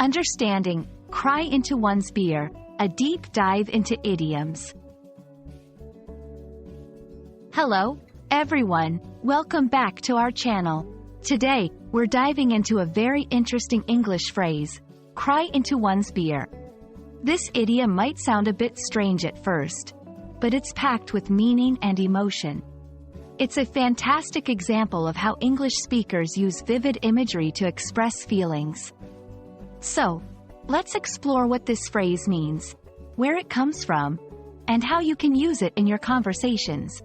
Understanding, cry into one's beer, a deep dive into idioms. Hello, everyone, welcome back to our channel. Today, we're diving into a very interesting English phrase, cry into one's beer. This idiom might sound a bit strange at first, but it's packed with meaning and emotion. It's a fantastic example of how English speakers use vivid imagery to express feelings. So, let's explore what this phrase means, where it comes from, and how you can use it in your conversations.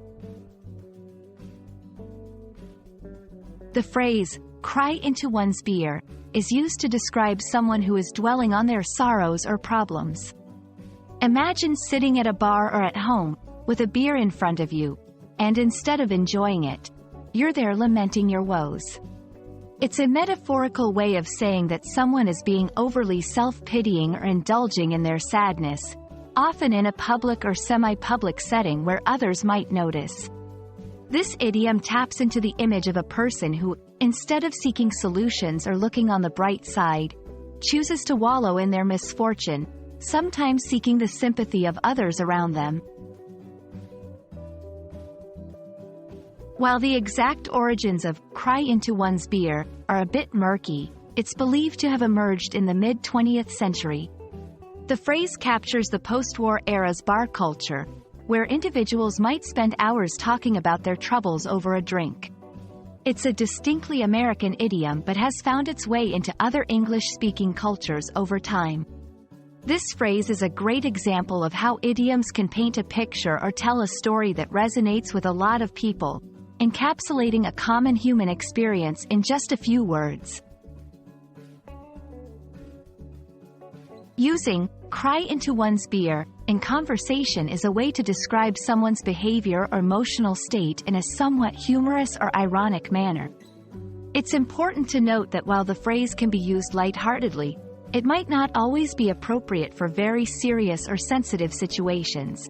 The phrase, cry into one's beer, is used to describe someone who is dwelling on their sorrows or problems. Imagine sitting at a bar or at home, with a beer in front of you, and instead of enjoying it, you're there lamenting your woes. It's a metaphorical way of saying that someone is being overly self-pitying or indulging in their sadness, often in a public or semi-public setting where others might notice. This idiom taps into the image of a person who, instead of seeking solutions or looking on the bright side, chooses to wallow in their misfortune, sometimes seeking the sympathy of others around them. While the exact origins of cry into one's beer are a bit murky, it's believed to have emerged in the mid-20th century. The phrase captures the post-war era's bar culture, where individuals might spend hours talking about their troubles over a drink. It's a distinctly American idiom but has found its way into other English-speaking cultures over time. This phrase is a great example of how idioms can paint a picture or tell a story that resonates with a lot of people, encapsulating a common human experience in just a few words. Using cry into one's beer in conversation is a way to describe someone's behavior or emotional state in a somewhat humorous or ironic manner. It's important to note that while the phrase can be used lightheartedly, it might not always be appropriate for very serious or sensitive situations.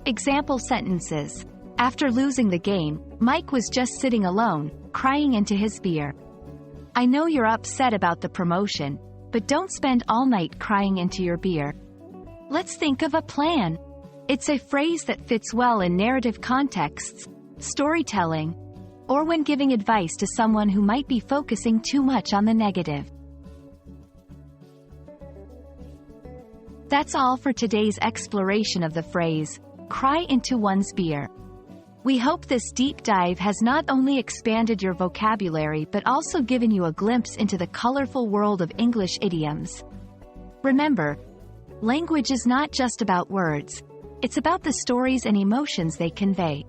Example sentences. After losing the game, Mike was just sitting alone, crying into his beer. I know you're upset about the promotion, but don't spend all night crying into your beer. Let's think of a plan. It's a phrase that fits well in narrative contexts, storytelling, or when giving advice to someone who might be focusing too much on the negative. That's all for today's exploration of the phrase, cry into one's beer. We hope this deep dive has not only expanded your vocabulary but also given you a glimpse into the colorful world of English idioms. Remember, language is not just about words, it's about the stories and emotions they convey.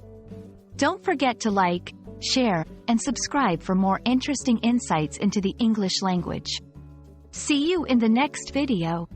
Don't forget to like, share, and subscribe for more interesting insights into the English language. See you in the next video.